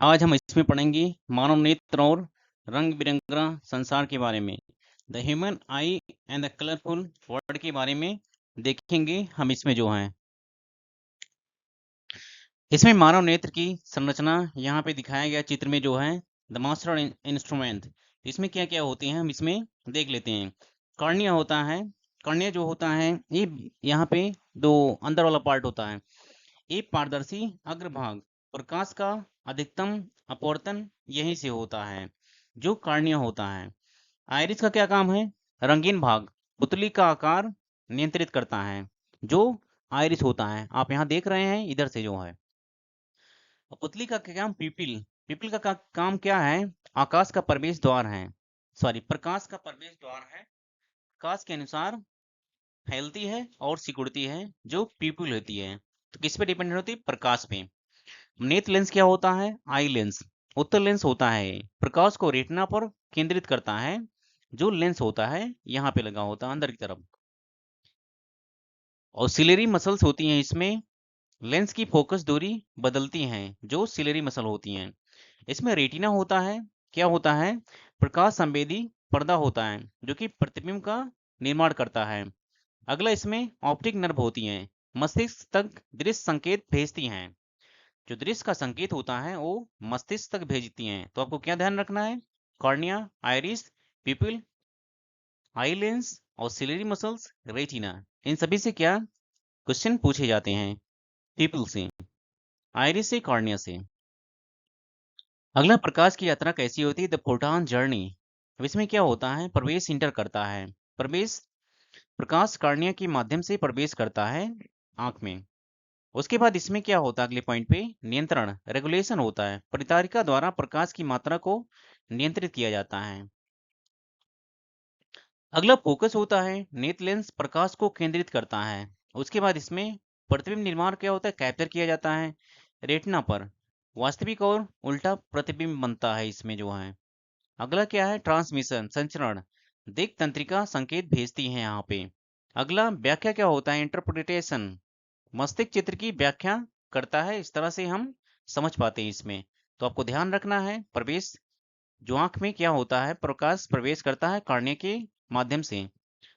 आज हम इसमें पढ़ेंगे मानव नेत्र और रंग बिरंगा संसार के बारे में। The human I and the colourful world के बारे में देखेंगे हम इसमें जो है। इसमें मानव नेत्र की संरचना यहाँ पे दिखाया गया चित्र में जो है द मास्टर इंस्ट्रूमेंट। इसमें क्या क्या होते हैं हम इसमें देख लेते हैं। कॉर्निया होता है। कॉर्निया जो होता है ये यहाँ पे दो अंदर वाला पार्ट होता है। ये पारदर्शी अग्रभाग, प्रकाश का अधिकतम अपवर्तन यहीं से होता है जो कॉर्निया होता है। आइरिस का क्या काम है? रंगीन भाग, पुतली का आकार नियंत्रित करता है जो आइरिस होता है। आप यहाँ देख रहे हैं इधर से जो है। और पुतली का क्या काम? पिपिल। पिपिल का काम क्या है? आकाश का प्रवेश द्वार है, सॉरी प्रकाश का प्रवेश द्वार है। प्रकाश के अनुसार फैलती है और सिकुड़ती है जो पिपिल होती है। तो किस पे डिपेंडेंट होती है? प्रकाश पे। नेत्र लेंस क्या होता है? Eye lens. उत्तल लेंस होता है, प्रकाश को रेटिना पर केंद्रित करता है। जो लेंस होता है यहाँ पे लगा होता है अंदर की तरफ। और सिलेरी मसल्स होती हैं इसमें। लेंस की फोकस दूरी बदलती हैं जो सिलेरी मसल होती हैं। इसमें रेटिना होता है। क्या होता है? प्रकाश संवेदी पर्दा होता है जो कि प्रतिबिंब का निर्माण करता है। अगला इसमें ऑप्टिक नर्व होती हैं, मस्तिष्क तक दृश्य संकेत भेजती हैं। जो दृश्य का संकेत होता है वो मस्तिष्क तक भेजती हैं। तो आपको क्या ध्यान रखना है? कॉर्निया, आइरिस, पिपिल, आई लेंस और सिलेरी मसल्स, रेटिना। इन सभी से क्या क्वेश्चन पूछे जाते हैं? पिपिल से, आइरिस से, कॉर्निया से। अगला, प्रकाश की यात्रा कैसी होती है? The photon journey. अब इसमें क्या होता है? प्रवेश इंटर करता है। प्रवेश, प्रकाश कॉर्निया के माध्यम से प्रवेश करता है आंख में। उसके बाद इसमें क्या होता है? अगले पॉइंट पे नियंत्रण, रेगुलेशन होता है। परितारिका द्वारा प्रकाश की मात्रा को नियंत्रित किया जाता है। अगला फोकस होता है। नेत्र लेंस प्रकाश को केंद्रित करता है। उसके बाद इसमें प्रतिबिंब निर्माण क्या होता है? कैप्चर किया जाता है रेटिना पर। वास्तविक और उल्टा प्रतिबिंब बनता है इसमें जो है। अगला क्या है? ट्रांसमिशन, संचरण। दिक् तंत्रिका संकेत भेजती है यहाँ पे। अगला व्याख्या क्या होता है? इंटरप्रिटेशन। मस्तिष्क चित्र की व्याख्या करता है। इस तरह से हम समझ पाते हैं इसमें। तो आपको ध्यान रखना है, प्रवेश जो आंख में क्या होता है? प्रकाश प्रवेश करता है कॉर्निया के माध्यम से।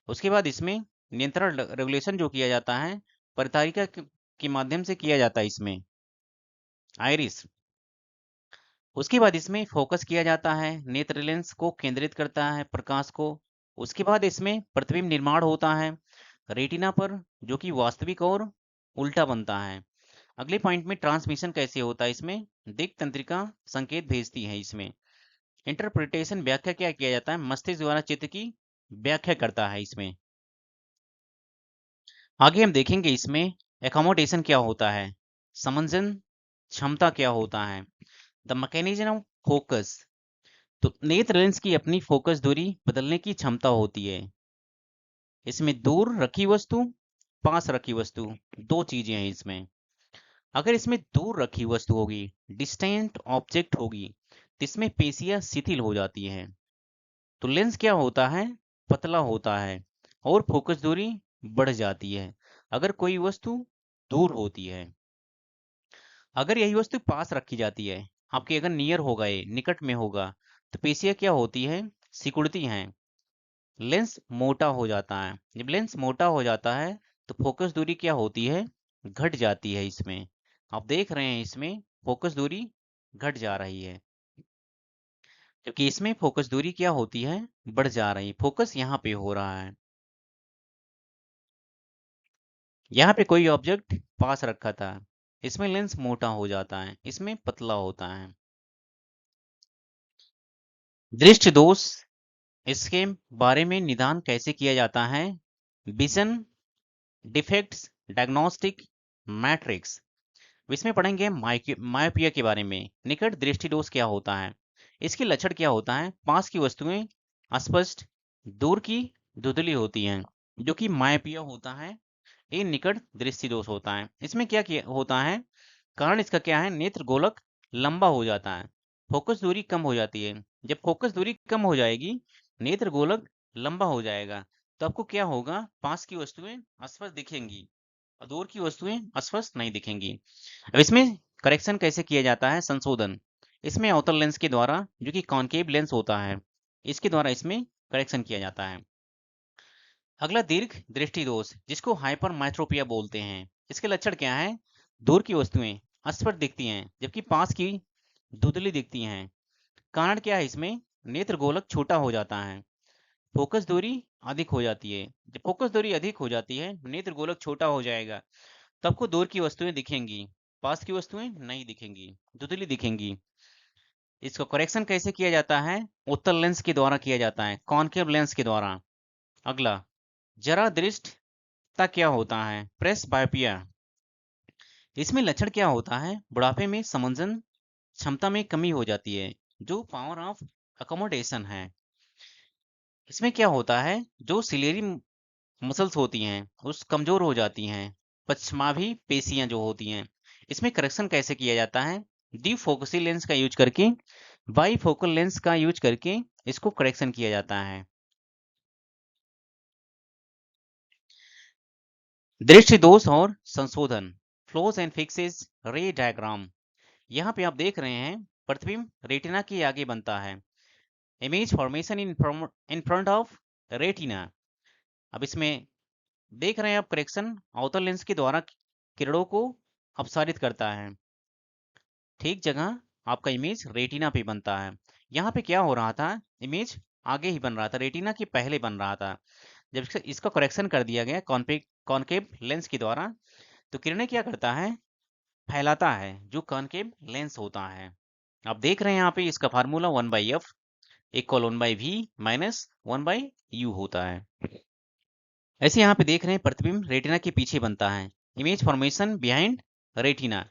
उसके बाद इसमें नियंत्रण, रेगुलेशन जो किया जाता है परितारिका के माध्यम से किया जाता है इसमें, आइरिस। उसके बाद इसमें फोकस किया जाता है, नेत्र लेंस को केंद्रित करता है प्रकाश को। उसके बाद इसमें प्रतिबिंब निर्माण होता है रेटिना पर जो कि वास्तविक और उल्टा बनता है। अगले पॉइंट में ट्रांसमिशन कैसे होता है? इसमें दिक् तंत्रिका संकेत भेजती है इसमें। इंटरप्रिटेशन, व्याख्या क्या किया जाता है? मस्तिष्क द्वारा चित्र की व्याख्या करता है इसमें। आगे हम देखेंगे इसमें एकोमोडेशन क्या होता है, समंजन क्षमता क्या होता है, द मैकेनिज्म ऑफ फोकस। तो नेत्र लेंस की अपनी फोकस दूरी बदलने की क्षमता होती है। इसमें दूर रखी वस्तु, पास रखी वस्तु, दो चीजें हैं इसमें। अगर इसमें दूर रखी वस्तु होगी, डिस्टेंट ऑब्जेक्ट होगी, तो इसमें पेशियां शिथिल हो जाती हैं। तो लेंस क्या होता है? पतला होता है और फोकस दूरी बढ़ जाती है अगर कोई वस्तु दूर होती है। अगर यही वस्तु पास रखी जाती है, आपके अगर नियर होगा, ये निकट में होगा, तो पेशियां क्या होती है? सिकुड़ती हैं। लेंस मोटा हो जाता है। जब लेंस मोटा हो जाता है तो फोकस दूरी क्या होती है? घट जाती है इसमें। आप देख रहे हैं इसमें फोकस दूरी घट जा रही है, क्योंकि इसमें फोकस दूरी क्या होती है? बढ़ जा रही है। फोकस यहाँ पे हो रहा है, यहाँ पे कोई ऑब्जेक्ट पास रखा था, इसमें लेंस मोटा हो जाता है, इसमें पतला होता है। दृष्टि दोष, इसके बारे में निदान कैसे किया जाता है? Vision defects diagnostic matrix. इसमें पढ़ेंगे मायोपिया के बारे में। निकट दृष्टि दोष क्या होता है? इसके लक्षण क्या होता है? पास की वस्तुएं अस्पष्ट, दूर की धुंधली होती हैं जो कि मायोपिया होता है। ये निकट दृष्टि दोष होता है। इसमें क्या होता है? कारण इसका क्या है? नेत्र गोलक लंबा हो जाता है, फोकस दूरी कम हो जाती है। जब फोकस दूरी कम हो जाएगी, नेत्र गोलक लंबा हो जाएगा, तो आपको क्या होगा? पास की वस्तुएं अस्पष्ट दिखेंगी और दूर की वस्तुएं अस्पष्ट नहीं दिखेंगी। अब इसमें करेक्शन कैसे किया जाता है? संशोधन, इसमें अवतल लेंस के द्वारा, जो कि कॉनकेव लेंस होता है, इसके द्वारा इसमें करेक्शन किया जाता है। अगला दीर्घ दृष्टि दोष, जिसको हाइपरमेट्रोपिया बोलते हैं। इसके लक्षण क्या है? दूर की वस्तुएं अस्पष्ट दिखती हैं, जबकि पास की धुंधली दिखती हैं। कारण क्या है इसमें? नेत्र गोलक छोटा हो जाता है, फोकस दूरी अधिक हो जाती है। जब फोकस दूरी अधिक हो जाती है, नेत्र गोलक छोटा हो जाएगा, तो आपको दूर की वस्तुएं दिखेंगी, पास की वस्तुएं नहीं दिखेंगी, धुंधली दिखेंगी। इसको करेक्शन कैसे किया जाता है? उत्तल लेंस के द्वारा किया जाता है, कॉनकेव लेंस के द्वारा। अगला, जरा दृष्टता क्या होता है? प्रेस बायोपिया। इसमें लक्षण क्या होता है? बुढ़ापे में समंजन क्षमता में कमी हो जाती है, जो पावर ऑफ अकोमोडेशन है। इसमें क्या होता है? जो सिलेरी मसल्स होती हैं उस कमजोर हो जाती हैं, पश्चमाभी पेशियां जो होती हैं। इसमें करेक्शन कैसे किया जाता है? डी फोकसी लेंस का यूज करके, बाई फोकल लेंस का यूज करके इसको करेक्शन किया जाता है। दृष्टि दोष और संशोधन, फ्लोज एंड फिक्सेस रे डायग्राम। यहाँ पे आप देख रहे हैं प्रतिबिंब रेटिना के आगे बनता है, image formation in front of retina. अब इसमें देख रहे हैं आप करेक्शन अवतल लेंस के द्वारा किरणों को अपसारित करता है। ठीक जगह आपका इमेज रेटिना पे बनता है। यहाँ पे क्या हो रहा था? इमेज आगे ही बन रहा था, रेटिना के पहले बन रहा था। जब इसका करेक्शन कर दिया गया कॉनकेव लेंस के द्वारा, तो किरणें क्या करता है? फैलाता है, जो कॉनकेव लेंस होता है। आप देख रहे हैं यहाँ पे इसका formula 1/f equal 1/v minus 1/u होता है। ऐसे यहाँ पे देख रहे हैं प्रतिबिंब रेटिना के पीछे बनता है, इमेज फॉर्मेशन बिहाइंड रेटिना।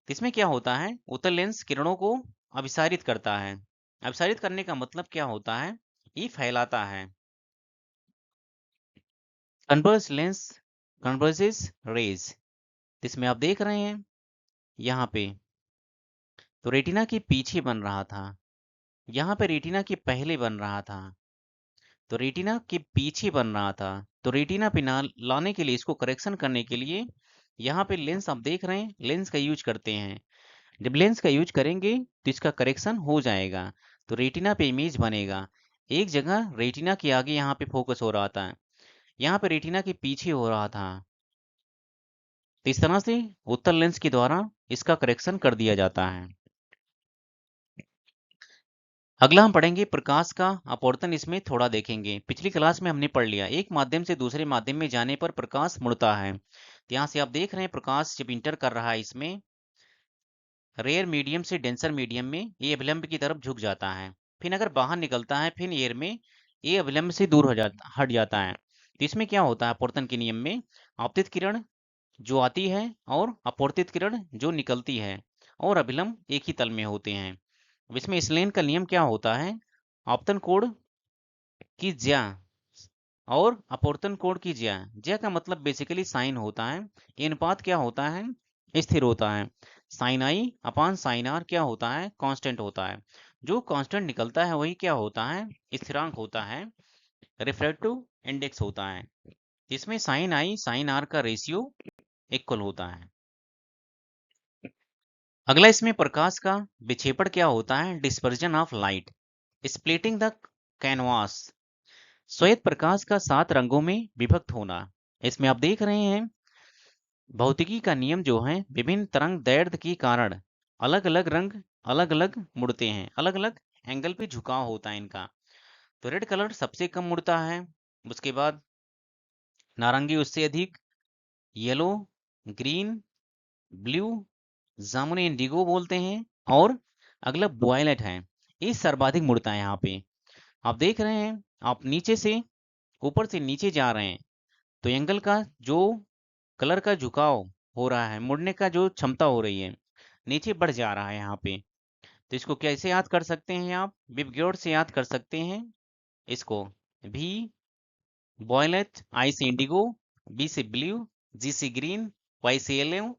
तो इसमें क्या होता है? उत्तल लेंस किरणों को अभिसारित करता है। अभिसारित करने का मतलब क्या होता है? ये फैलाता है। कन्वर्ज लेंस कन्वर्जेस रेज, इसमें आप देख रहे हैं यहाँ पे तो रेटिना के पीछे बन रहा था, यहाँ पे रेटिना के पहले बन रहा था, तो रेटिना के पीछे बन रहा था। तो रेटिना पे ना लाने के लिए, इसको करेक्शन करने के लिए यहाँ पे लेंस आप देख रहे हैं, लेंस का यूज करते हैं। जब लेंस का यूज करेंगे तो इसका करेक्शन हो जाएगा, तो रेटिना पे इमेज बनेगा। एक जगह रेटिना के आगे यहाँ पे फोकस हो रहा था, यहाँ पे रेटिना के पीछे हो रहा था। तो इस तरह से उत्तल लेंस के द्वारा इसका करेक्शन कर दिया जाता है। अगला हम पढ़ेंगे प्रकाश का अपवर्तन। इसमें थोड़ा देखेंगे, पिछली क्लास में हमने पढ़ लिया एक माध्यम से दूसरे माध्यम में जाने पर प्रकाश मुड़ता है। तो यहाँ से आप देख रहे हैं प्रकाश जब इंटर कर रहा है इसमें रेयर मीडियम से डेंसर मीडियम में, ये अभिलंब की तरफ झुक जाता है। फिर अगर बाहर निकलता है फिर एयर में, ये अभिलंब से दूर हट जाता है। तो इसमें क्या होता है? अपवर्तन के नियम में आपतित किरण जो आती है और अपवर्तित किरण जो निकलती है और अभिलंब एक ही तल में होते हैं। अब इसमें स्लेन का नियम क्या होता है? आपतन कोण की ज्या और अपवर्तन कोण की ज्या, ज्या का मतलब बेसिकली साइन होता है। ये अनुपात क्या होता है? स्थिर होता है। Sine i upon sine r क्या होता है? कांस्टेंट होता है। जो कांस्टेंट निकलता है वही क्या होता है? स्थिरांक होता है, रिफ्रैक्टिव इंडेक्स होता है। इसमें साइन आई साइन आर का रेशियो इक्वल होता है। अगला इसमें प्रकाश का विक्षेपण क्या होता है? Dispersion of light, splitting the canvas, श्वेत प्रकाश का 7 रंगों में विभक्त होना। इसमें आप देख रहे हैं भौतिकी का नियम जो है, विभिन्न तरंग दैर्ध्य के कारण अलग अलग रंग अलग अलग मुड़ते हैं, अलग अलग एंगल पे झुकाव होता है इनका। तो रेड कलर सबसे कम मुड़ता है, उसके बाद नारंगी उससे अधिक, येलो, ग्रीन, ब्लू, जामुनी इंडिगो बोलते हैं, और अगला वायलेट है, ये सर्वाधिक मुड़ता है। यहाँ पे आप देख रहे हैं, आप नीचे से ऊपर से नीचे जा रहे हैं तो एंगल का जो कलर का झुकाव हो रहा है, मुड़ने का जो क्षमता हो रही है, नीचे बढ़ जा रहा है यहाँ पे। तो इसको कैसे याद कर सकते हैं? आप विबग्योर से याद कर सकते हैं इसको। भी वॉयलेट, आई से इंडिगो, बी से ब्लू, जी से ग्रीन, वाई से येलो,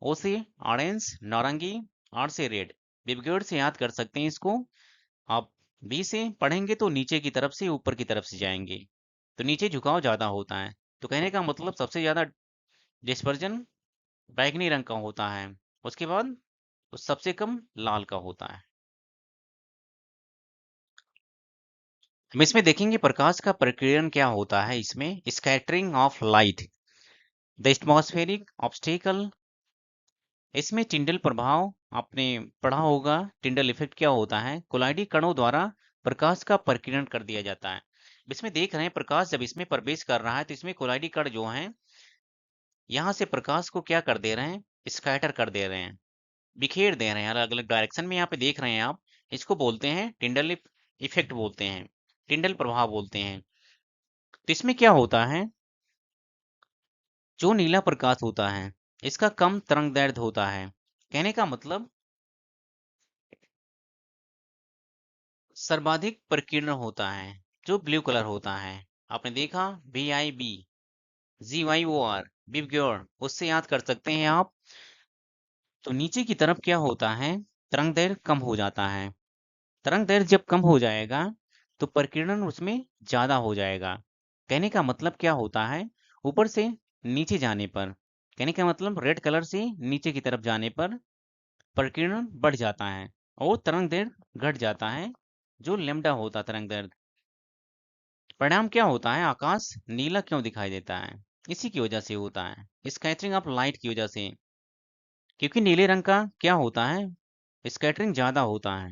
ओ से ऑरेंज नारंगी, आर से रेड। विबग्योर से याद कर सकते हैं इसको। आप बी से पढ़ेंगे तो नीचे की तरफ से ऊपर की तरफ से जाएंगे, तो नीचे झुकाव ज्यादा होता है। तो कहने का मतलब सबसे ज्यादा डिस्पर्जन बैगनी रंग का होता है। उसके बाद तो सबसे कम लाल का होता है। हम इसमें देखेंगे प्रकाश का प्रकीर्णन क्या होता है। इसमें scattering of light, the atmospheric obstacle. इसमें टिंडल प्रभाव आपने पढ़ा होगा। टिंडल इफेक्ट क्या होता है? कोलाइडी कणों द्वारा प्रकाश का प्रकीर्णन कर दिया जाता है। इसमें देख रहे हैं प्रकाश जब इसमें प्रवेश कर रहा है तो इसमें कोलाइडी कण जो हैं यहाँ से प्रकाश को क्या कर दे रहे हैं? स्कैटर कर दे रहे हैं, बिखेर दे रहे हैं अलग अलग डायरेक्शन में। यहाँ पे देख रहे हैं आप, इसको बोलते हैं टिंडल इफेक्ट बोलते हैं, टिंडल प्रभाव बोलते हैं। तो इसमें क्या होता है, जो नीला प्रकाश होता है इसका कम तरंग दैर्ध्य होता है। कहने का मतलब सर्वाधिक प्रकीर्णन होता है जो ब्लू कलर होता है। आपने देखा VIB GYOR विबग्योर, उससे याद कर सकते हैं आप। तो नीचे की तरफ क्या होता है, तरंग दैर्ध्य कम हो जाता है। तरंग दैर्ध्य जब कम हो जाएगा तो प्रकीर्णन उसमें ज्यादा हो जाएगा। कहने का मतलब क्या होता है, ऊपर से नीचे जाने पर, कहने का मतलब रेड कलर से नीचे की तरफ जाने पर प्रकीर्णन बढ़ जाता है और तरंग दैर्ध्य घट जाता है, जो लैम्डा होता तरंग दैर्ध्य। परिणाम क्या होता है, आकाश नीला क्यों दिखाई देता है? इसी की वजह से होता है, स्कैटरिंग ऑफ लाइट की वजह से। क्योंकि नीले रंग का क्या होता है, स्कैटरिंग ज्यादा होता है।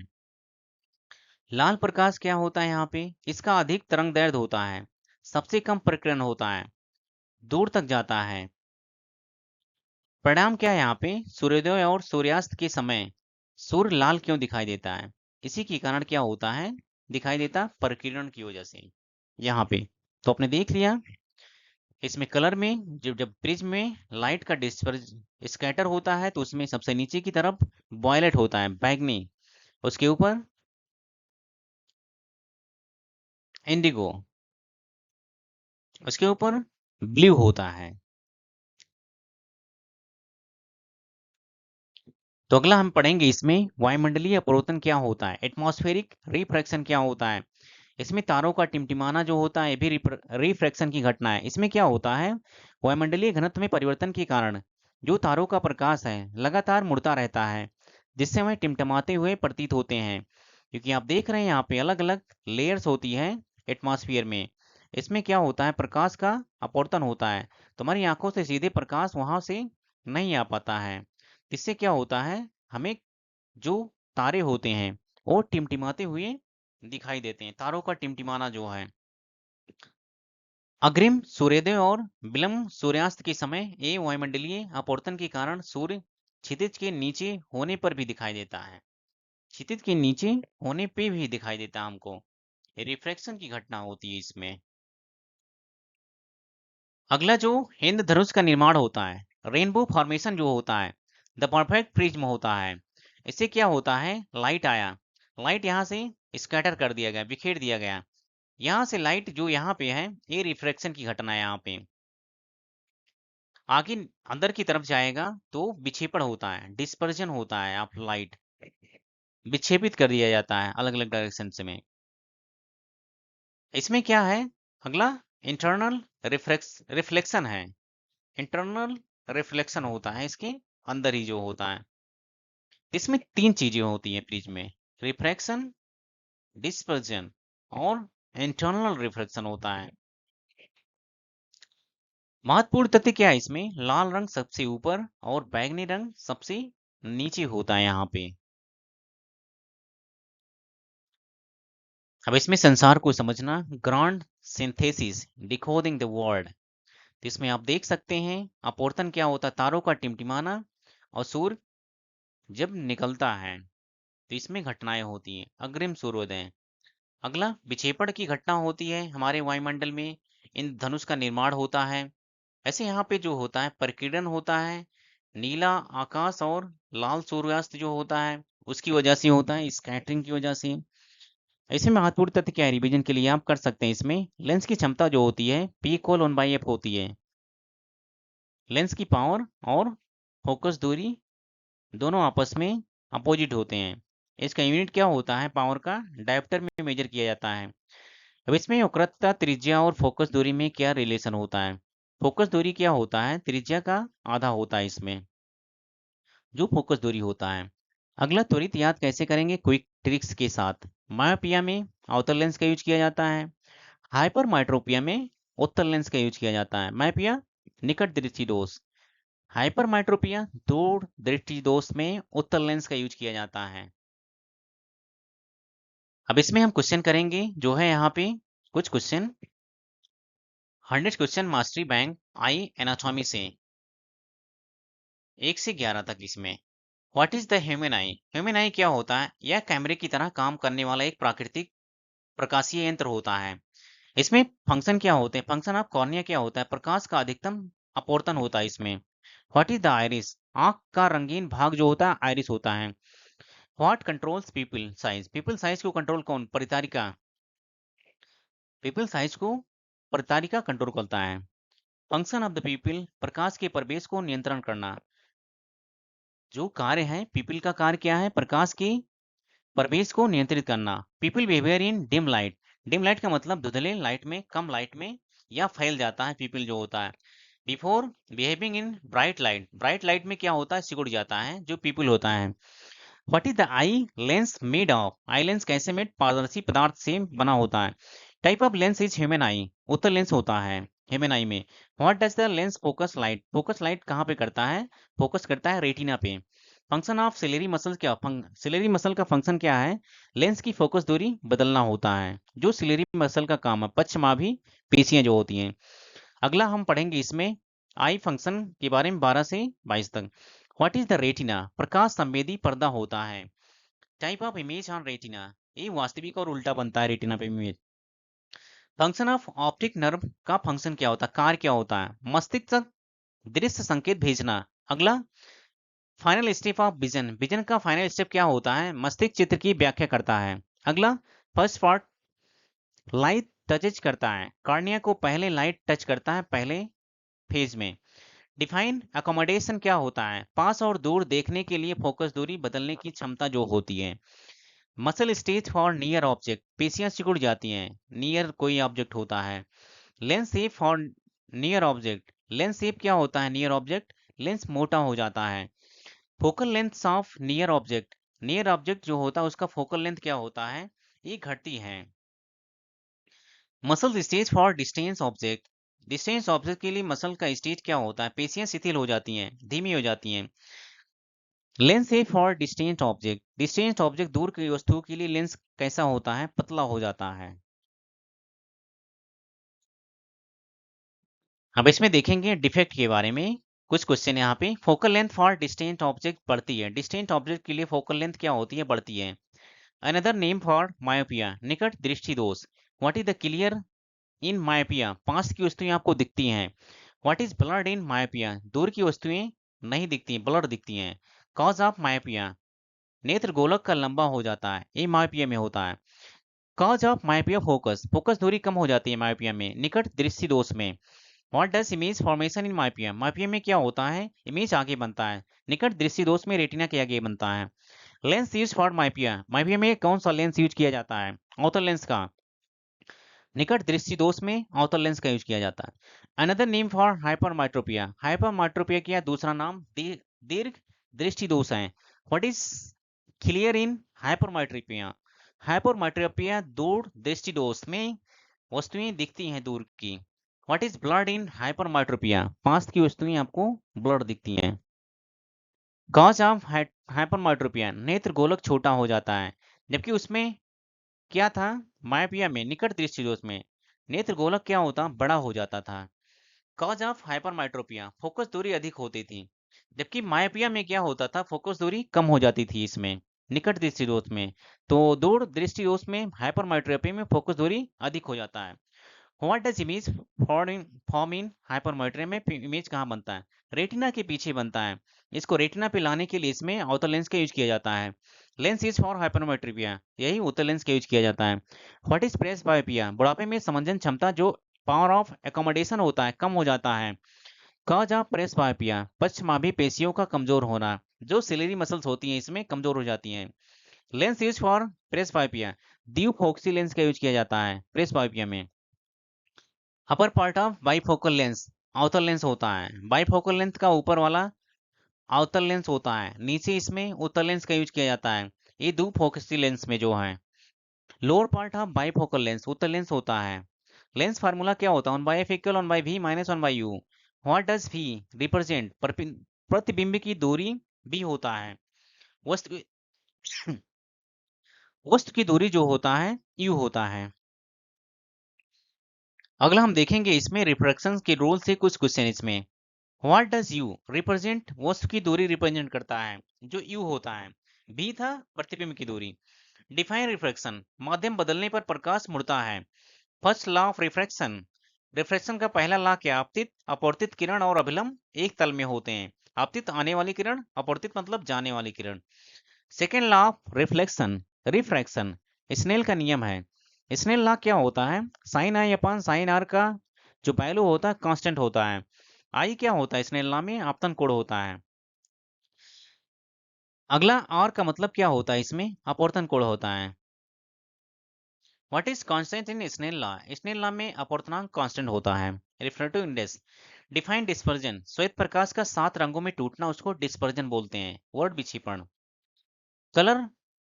लाल प्रकाश क्या होता है यहाँ पे, इसका अधिक तरंग दैर्ध्य होता है, सबसे कम प्रकीर्णन होता है, दूर तक जाता है। परिणाम क्या है यहाँ पे, सूर्योदय और सूर्यास्त के समय सूर्य लाल क्यों दिखाई देता है? इसी के कारण क्या होता है, दिखाई देता प्रकीर्णन की वजह से यहाँ पे। तो आपने देख लिया इसमें कलर में, जब जब प्रिज्म में लाइट का डिस्पर्ज स्कैटर होता है तो उसमें सबसे नीचे की तरफ वॉयलेट होता है, बैगनी, उसके ऊपर इंडिगो, उसके ऊपर ब्लू होता है। तो अगला हम पढ़ेंगे इसमें वायुमंडलीय अपवर्तन क्या होता है, एटमॉस्फेरिक रिफ्रैक्शन क्या होता है। इसमें तारों का टिमटिमाना जो होता है ये भी रिफ्रैक्शन की घटना है। इसमें क्या होता है, वायुमंडलीय घनत्व में परिवर्तन के कारण जो तारों का प्रकाश है लगातार मुड़ता रहता है, जिससे वह टिमटिमाते हुए प्रतीत होते हैं। क्योंकि आप देख रहे हैं यहाँ पे अलग अलग लेयर्स होती है एटमॉस्फेयर में। इसमें क्या होता है, प्रकाश का अपवर्तन होता है, तुम्हारी आंखों से सीधे प्रकाश वहां से नहीं आ पाता है। इससे क्या होता है, हमें जो तारे होते हैं वो टिमटिमाते हुए दिखाई देते हैं, तारों का टिमटिमाना जो है। अग्रिम सूर्योदय और विलंब सूर्यास्त के समय ये वायुमंडलीय अपवर्तन के कारण सूर्य क्षितिज के नीचे होने पर भी दिखाई देता है, क्षितिज के नीचे होने पे भी दिखाई देता है हमको, रिफ्रैक्शन की घटना होती है इसमें। अगला जो इंद्रधनुष का निर्माण होता है, रेनबो फॉर्मेशन जो होता है, द परफेक्ट प्रिज्म होता है। इससे क्या होता है, लाइट आया, लाइट यहाँ से स्कैटर कर दिया गया, बिखेर दिया गया, यहाँ से लाइट जो यहाँ पे है ये रिफ्रैक्शन की घटना है। यहाँ पे आगे अंदर की तरफ जाएगा तो विक्षेपण होता है, डिस्पर्जन होता है, आप लाइट विक्षेपित कर दिया जाता है अलग अलग डायरेक्शन में। इसमें क्या है, अगला इंटरनल रिफ्लेक्शन है, इंटरनल रिफ्लेक्शन होता है इसके अंदर ही जो होता है। इसमें तीन चीजें होती हैं प्रिज्म में, रिफ्रैक्शन, डिस्पर्जन और इंटरनल रिफ्लेक्शन होता है। महत्वपूर्ण तथ्य क्या है इसमें, लाल रंग सबसे ऊपर और बैंगनी रंग सबसे नीचे होता है यहाँ पे। अब इसमें संसार को समझना, grand synthesis decoding the world. तो इसमें आप देख सकते हैं अपवर्तन क्या होता है, तारों का टिमटिमाना और सूर्य जब निकलता है तो इसमें घटनाएं होती हैं, अग्रिम सूर्योदय। अगला विक्षेपण की घटना होती है हमारे वायुमंडल में, इन धनुष का निर्माण होता है। ऐसे यहाँ पे जो होता है प्रकीर्णन होता है, नीला आकाश और लाल सूर्यास्त जो होता है उसकी वजह से होता है, स्कैटरिंग की वजह से। ऐसे महत्वपूर्ण तथ्य क्या है, रिवीजन के लिए आप कर सकते हैं इसमें, लेंस की क्षमता जो होती है P=1/f होती है, लेंस की पावर और फोकस दूरी दोनों आपस में अपोजिट होते हैं। इसका यूनिट क्या होता है, पावर का डायोप्टर में मेजर किया जाता है। अब इसमें वक्रता त्रिज्या और फोकस दूरी में क्या रिलेशन होता है, फोकस दूरी क्या होता है, त्रिज्या का आधा होता है इसमें जो फोकस दूरी होता है। अगला त्वरित याद कैसे करेंगे, क्विक ट्रिक्स के साथ। मायोपिया में आउटर लेंस का यूज किया जाता है, हाइपर माइट्रोपिया में उत्तर लेंस का यूज किया जाता है। मायोपिया निकट दृष्टि दोष, हाइपर माइट्रोपिया दूर दृष्टि दोष में उत्तर लेंस का यूज किया जाता है। अब इसमें हम क्वेश्चन करेंगे जो है यहाँ पे कुछ क्वेश्चन 100 क्वेश्चन मास्टरी बैंक आई एनाटॉमी से 1 से 11 तक। इसमें what is the human I, human आई क्या होता है? यह कैमरे की तरह काम करने वाला एक प्राकृतिक प्रकाशीय यंत्र होता है। इसमें फंक्शन क्या होते हैं? फंक्शन ऑफ कॉर्निया क्या होता है? प्रकाश का अधिकतम अपवर्तन होता है इसमें। व्हाट इज द आइरिस, आंख का रंगीन भाग जो होता है आइरिस होता है। What controls people size, people size को कंट्रोल कौन? परितारिका, पीपल साइज को परितारिका कंट्रोल करता है। फंक्शन ऑफ द पीपल, प्रकाश के प्रवेश को नियंत्रण करना। जो कार्य है पीपल का कार्य क्या है? प्रकाश की प्रवेश को नियंत्रित करना। People behaviour in dim light, dim light का मतलब धुंधले लाइट में, कम लाइट में या फैल जाता है पीपल जो होता है। Before behaving in bright light, bright light में क्या होता है? सिकुड़ जाता है जो पीपल होता है। What is the eye lens made of, eye lens कैसे मेड? पारदर्शी पदार्थ से बना होता है। Type of lens is human I, Uttar lens होता है ह्यूमन आई में। What does the lens focus light, focus light कहाँ पे करता है? फोकस करता है रेटिना पे। फंक्शन ऑफ सिलेरी मसल क्या, सिलेरी मसल का फंक्शन क्या है? लेंस की फोकस दूरी बदलना होता है, जो सिलेरी मसल का काम है। पश्चमाभी पेशियां जो होती हैं। अगला हम पढ़ेंगे इसमें आई फंक्शन के बारे में 12 से 22 तक। व्हाट इज द रेटिना, प्रकाश संवेदी पर्दा होता है। Type of image on retina, ये वास्तविक और उल्टा बनता है रेटिना पे image. Function of optic nerve का फंक्शन क्या होता है? कार्य क्या होता है? मस्तिष्क तक दृश्य संकेत भेजना। अगला final step of vision, vision का फाइनल स्टेप क्या होता है? मस्तिष्क चित्र की व्याख्या करता है। अगला फर्स्ट पार्ट लाइट टच करता है, कार्निया को पहले लाइट टच करता है पहले फेज में। डिफाइन अकोमोडेशन क्या होता है? पास और दूर देखने के लिए फोकस दूरी बदलने की क्षमता जो होती है। Muscle stage for near object, पेशियां सिकुड़ जाती हैं नियर कोई ऑब्जेक्ट होता है। Lens shape for near object, lens shape क्या होता है? नियर ऑब्जेक्ट लेंस मोटा हो जाता है। Focal length of near object, near object जो होता है उसका फोकल लेंथ क्या होता है? ये घटती है। Muscle stage for distance object, distance object के लिए मसल का स्टेज क्या होता है? पेशियां शिथिल हो जाती हैं, धीमी हो जाती हैं। Lens shape for distance object, distance object दूर की वस्तुओं के लिए लेंस कैसा होता है? पतला हो जाता है। अब इसमें देखेंगे डिफेक्ट के बारे में कुछ क्वेश्चन यहाँ पे। Focal length for distant object बढ़ती है, डिस्टेंट ऑब्जेक्ट के लिए फोकल लेंथ क्या होती है? बढ़ती है। अनदर नेम फॉर मायोपिया, निकट दृष्टि दोष। What is the clear in myopia, पास की वस्तुएं आपको दिखती हैं। What is blurred in myopia, दूर की वस्तुएं नहीं दिखती, ब्लर दिखती हैं। कॉज ऑफ मायोपिया, नेत्र गोलक का लंबा हो जाता है, ये मायोपिया में होता है। Cause of myopia focus, focus दूरी कम हो जाती है मायोपिया में, निकट दृष्टि दोष में। What does image formation in myopia, myopia में क्या होता है? इमेज आगे बनता है, निकट दृष्टि दोष में रेटिना के आगे बनता है। Lens use for myopia, myopia में कौन सा लेंस यूज किया जाता है? आउटर लेंस का। निकट दृष्टि दोष में आउटर लेंस का यूज किया जाता है। अनदर नेम फॉर हाइपरमाइट्रोपिया, हाइपरमाइट्रोपिया का दूसरा नाम दीर्घ दृष्टि दोष है। व्हाट इज क्लियर इन हाइपरमाइट्रोपिया, हाइपरमाइट्रोपिया दूर दृष्टि दोष में वस्तुएं दिखती हैं दूर की। व्हाट इज ब्लड इन हाइपरमाइट्रोपिया, पास की वस्तुएं आपको ब्लड दिखती हैं। कॉज ऑफ हाइपरमाइट्रोपिया, नेत्र गोलक छोटा हो जाता है, जबकि उसमें क्या था? मायोपिया में निकट दृष्टि दोष में नेत्र गोलक क्या होता? बड़ा हो जाता था। कॉज ऑफ हाइपरमाइट्रोपिया, फोकस दूरी अधिक होती थी, जबकि मायोपिया में क्या होता था? फोकस दूरी कम हो जाती थी इसमें, निकट दृष्टि दोष में। तो दूर दृष्टि दोष में हाइपरमाइट्रोपिया में फोकस दूरी अधिक हो जाता है। What does image form in hypermetropia में, इमेज कहाँ बनता है? रेटिना के पीछे बनता है। इसको रेटिना पे लाने के लिए इसमें आउटर लेंस का यूज किया जाता है। लेंस यूज फॉर हाइपरमेट्रिपिया, यही उत्तर लेंस का यूज किया जाता है। व्हाट इज प्रेस बायोपिया, बुढ़ापे में समंजन क्षमता जो पावर ऑफ एकोमोडेशन होता है कम हो जाता है। कॉज ऑफ प्रेस बायोपिया, पश्चमाभी पेशियों का कमजोर होना, जो सिलेरी मसल्स होती हैं इसमें कमजोर हो जाती हैं। Lens use for presbyopia, द्विफोक्सी लेंस का यूज किया जाता है प्रेस बायोपिया में। Upper part of bifocal lens, outer lens होता है। बाइफोकल लेंथ का ऊपर वाला आउटर लेंस होता है, नीचे इसमें उत्तर लेंस का यूज किया जाता है, ये दो फोकसी लेंस में जो है। Lower part of bifocal lens Uttar lens होता है। लेंस फार्मूला क्या होता है, 1/f equal 1/v minus 1/u। What does v represent, प्रतिबिंब की दूरी b होता है। वस्तु वस्तु की दूरी जो होता है u होता है। अगला हम देखेंगे इसमें रिफ्रैक्शन के रूल से कुछ क्वेश्चन इसमें। व्हाट डज u रिप्रेजेंट, वस्तु की दूरी रिप्रेजेंट करता है जो u होता है। b था प्रतिबिंब की दूरी। डिफाइन रिफ्रैक्शन, माध्यम बदलने पर प्रकाश मुड़ता है। First law of refraction, refraction का पहला लॉ क्या, आपतित अपवर्तित किरण और अभिलंब एक तल में होते हैं। आपतित आने वाली किरण, अपवर्तित मतलब जाने वाली किरण। Second law of reflection, refraction, Snell का नियम है। स्नेल लॉ क्या होता है, sine i upon sine r का जो वैल्यू होता है कांस्टेंट होता है। आई क्या होता है स्नेल लॉ में, आपतन कोण होता है। अगला आर का मतलब क्या होता है, इसमें अपवर्तन कोण होता है। What is constant in Snell law, Snell law में अपवर्तनांक कांस्टेंट होता है। रिफ्रैक्टिव इंडेक्स, डिफाइन डिस्पर्जन, श्वेत प्रकाश का 7 रंगों में टूटना उसको डिस्पर्जन बोलते हैं। वर्ड विक्षेपण। कलर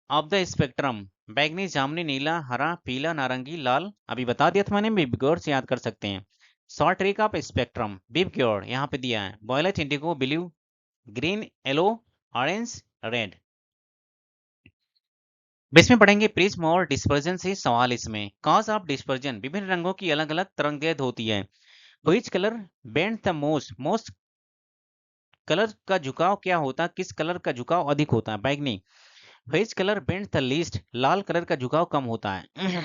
ऑफ द स्पेक्ट्रम, बैगनी, जामुनी, नीला, हरा, पीला, नारंगी, लाल, अभी बता दिया था मैंने, भी गौर से याद कर सकते हैं। शॉर्ट रेक ऑफ स्पेक्ट्रम, बिग गौर यहाँ पे दिया है, violet, indigo, blue, green, yellow, orange, red. इसमें पढ़ेंगे प्रिज्म और डिस्पर्जन से सवाल इसमें। कॉज ऑफ डिस्पर्जन, विभिन्न रंगों की अलग अलग तरंगदैर्घ्य होती है। Which colour bend the most, most colour का झुकाव क्या होता है, किस कलर का झुकाव अधिक होता है, बैगनी। Which colour bend the least, Lal colour का झुकाव कम होता है।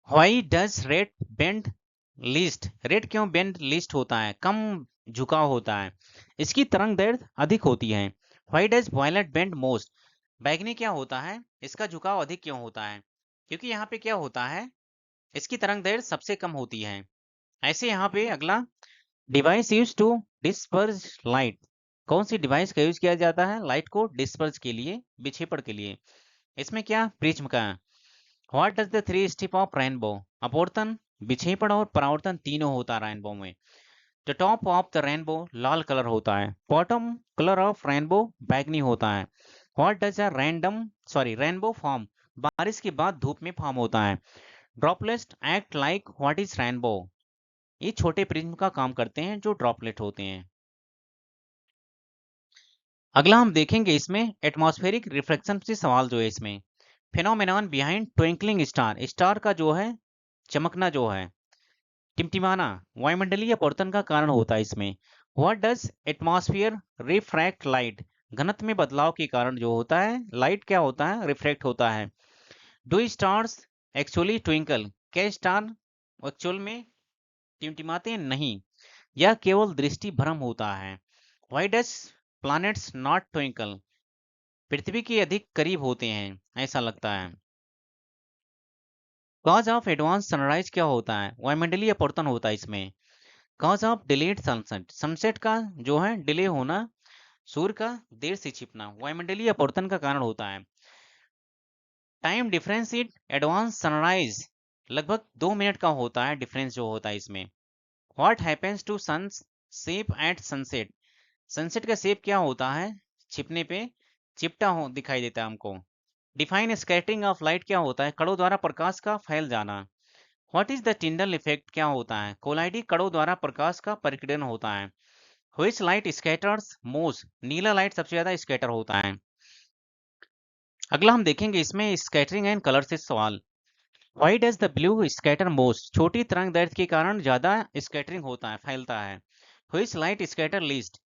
Why does red bend least, red क्यों बेंड लीस्ट होता है, कम झुकाव होता है, इसकी तरंग दैर्घ्य अधिक होती है। Why does violet bend most, बैगनी क्या होता है, इसका झुकाव अधिक क्यों होता है, क्योंकि यहाँ पे क्या होता है, इसकी तरंग दैर्घ्य सबसे कम होती है। ऐसे यहाँ पे अगला, device use to disperse light, कौन सी डिवाइस का यूज किया जाता है लाइट को डिस्पर्ज के लिए, विक्षेपण के लिए। इसमें क्या, प्रिज्म का। What does the three step of rainbow, अपवर्तन, विक्षेपण और परावर्तन तीनों होता है रेनबो में। The top of the rainbow Lal colour होता है, बॉटम कलर ऑफ रेनबो बैगनी होता है। What does a rainbow form, बारिश के बाद धूप में फॉर्म होता है। Droplets act like what is rainbow, ये छोटे प्रिज्म का काम करते हैं जो ड्रॉपलेट होते हैं। अगला हम देखेंगे इसमें एटमॉस्फेरिक रिफ्लेक्शन से सवाल जो है इसमें। फिनोमेनॉन बिहाइंड ट्विंकलिंग स्टार, स्टार का जो है चमकना जो है, टिमटिमाना, वायुमंडलीय अपवर्तन का कारण होता है इसमें। What does atmosphere refract light, घनत्व में बदलाव के कारण जो होता है लाइट क्या होता है, रिफ्रैक्ट होता है। डू स्टार्स एक्चुअली ट्विंकल, क्या स्टार एक्चुअल में टिमटिमाते नहीं, यह केवल दृष्टि भ्रम होता है। Why does planets not twinkle, पृथ्वी के अधिक करीब होते हैं ऐसा लगता है। कॉज ऑफ एडवांस सनराइज क्या होता है, वायुमंडलीय अपवर्तन होता है इसमें। Cause of delayed sunset, sunset का जो है डिले होना, सूर्य का देर से छिपना वायुमंडलीय अपवर्तन का कारण होता है। Time difference in advance sunrise, लगभग 2 मिनट का होता है डिफरेंस जो होता है इसमें। What happens to sun shape at sunset, sunset का शेप क्या होता है, छिपने पे चिपटा हो दिखाई देता है हमको। डिफाइन स्कैटरिंग ऑफ लाइट क्या होता है, कणों द्वारा प्रकाश का फैल जाना। What is the Tyndall effect क्या होता है, कोलाइडी कणों द्वारा प्रकाश का परिकीर्णन होता है। Which light scatters most, Neela light सबसे ज्यादा स्कैटर होता है। अगला हम देखेंगे इसमें स्कैटरिंग एंड कलर से सवाल। Why does the blue scatter most, छोटी तरंग दैर्घ्य के कारण ज्यादा स्कैटरिंग होता है, फैलता है। Which light scatter least,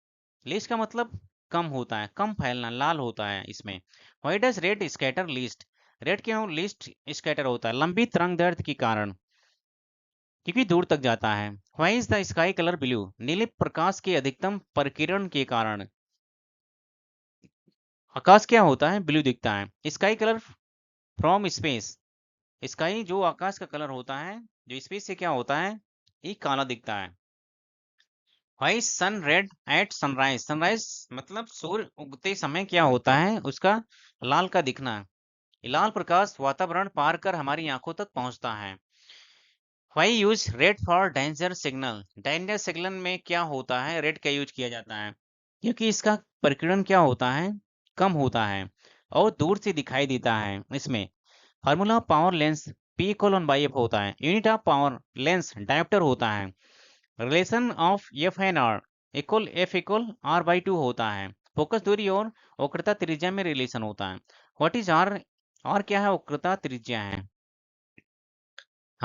least का मतलब कम होता है, कम फैलना, लाल होता है इसमें। Why does red scatter least, red क्यों लीस्ट स्कैटर होता है, लंबी तरंग दैर्घ्य के कारण, क्योंकि दूर तक जाता है। Why is the sky colour blue, नीले प्रकाश के अधिकतम प्रकीर्णन के कारण आकाश क्या होता है, ब्लू दिखता है। Sky colour from space, sky जो आकाश का कलर होता है जो स्पेस से क्या होता है, ये काला दिखता है। Why sun red at sunrise, sunrise मतलब सूर्य उगते समय क्या होता है उसका लाल का दिखना, लाल प्रकाश वातावरण पार कर हमारी आंखों तक पहुंचता है। Why use red for danger signal, danger signal में क्या होता है, रेड का यूज किया जाता है। क्योंकि इसका प्रकीर्णन क्या होता है, कम होता है और दूर से दिखाई देता है। इसमें फार्मूला पावर लेंस P/F होता है। Unit of power lens dioptre होता है। Relation of F and R equal F equal R/2 होता है। फोकस दूरी और वक्रता त्रिज्या में रिलेशन होता है। What is R? और क्या है? वक्रता त्रिज्या है।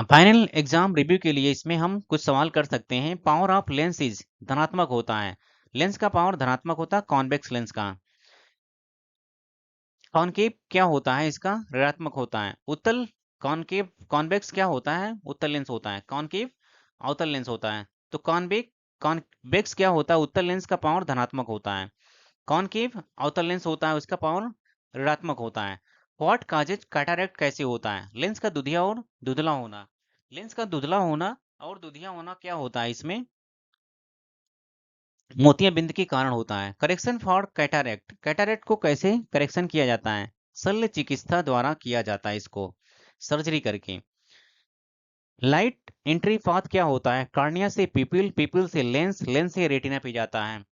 फाइनल एग्जाम रिव्यू के लिए इसमें हम कुछ सवाल कर सकते हैं। पावर ऑफ लेंस इज धनात्मक होता है। लेंस का पावर धनात्मक होता है कॉन्वेक्स लेंस का। कॉनकेव क्या होता है? इसका ऋणात्मक होता है। उत्तल कॉनकेव कॉन्वेक्स क्या होता है? उत्तल लेंस होता है। कॉनकेव अवतल लेंस होता है। तो कॉन्वेक्स क्या होता है? उत्तल लेंस का पावर धनात्मक होता है। कॉनकेव अवतल लेंस होता है, उसका पावर ऋणात्मक होता है। व्हाट काजेज कैटारेक्ट कैसे होता है? लेंस का दुधिया और धुंधला होना। लेंस का धुंधला होना और दुधिया होना क्या होता है? इसमें मोतियाबिंद के कारण होता है। करेक्शन फॉर कैटारेक्ट, कैटारेक्ट को कैसे करेक्शन किया जाता है? शल्य चिकित्सा द्वारा किया जाता है, इसको सर्जरी करके। लाइट एंट्री पाथ क्या होता है? कार्निया से पिपिल, पिपिल से लेंस, लेंस से रेटिना पे जाता है।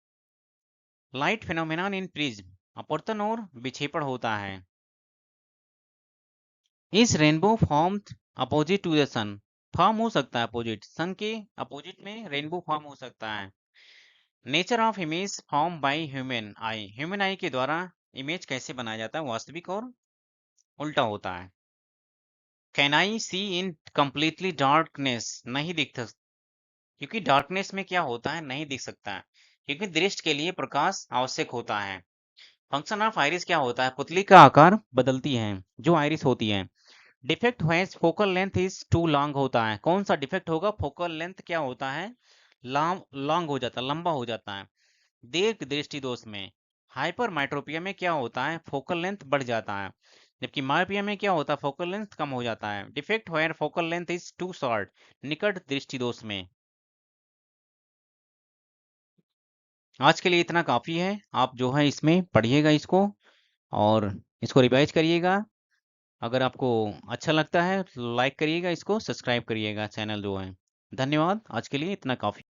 लाइट फेनोमेनन इन प्रिज्म, अपवर्तन और विक्षेपण होता है। इस rainbow form opposite to the sun, form हो सकता है अपोजिट, सन के अपोजिट में रेनबो फॉर्म हो सकता है। Nature of image form by human I, human आई के द्वारा इमेज कैसे बनाया जाता है? वास्तविक और उल्टा होता है। Can I see in completely darkness, नहीं दिख सकता, क्योंकि डार्कनेस में क्या होता है? नहीं दिख सकता है, क्योंकि दृष्टि के लिए प्रकाश आवश्यक होता है। फंक्शन ऑफ आइरिस क्या होता है? पुतली का आकार बदलती है जो आइरिस होती है। Defect when focal length is too long होता है। कौन सा डिफेक्ट होगा? फोकल लेंथ क्या होता है? लॉन्ग हो जाता है, लंबा हो जाता है। दीर्घ दृष्टि दोष में हाइपरमेट्रोपिया में क्या होता है? फोकल लेंथ बढ़ जाता है। जबकि मायोपिया में क्या होता है? फोकल लेंथ कम हो जाता है। Defect where focal length is too short, निकट दृष्टि दोष में। आज के लिए इतना काफी है। आप जो है इसमें पढ़िएगा इसको और इसको रिवाइज करिएगा। अगर आपको अच्छा लगता है तो लाइक करिएगा, इसको सब्सक्राइब करिएगा चैनल जो है। धन्यवाद, आज के लिए इतना काफी।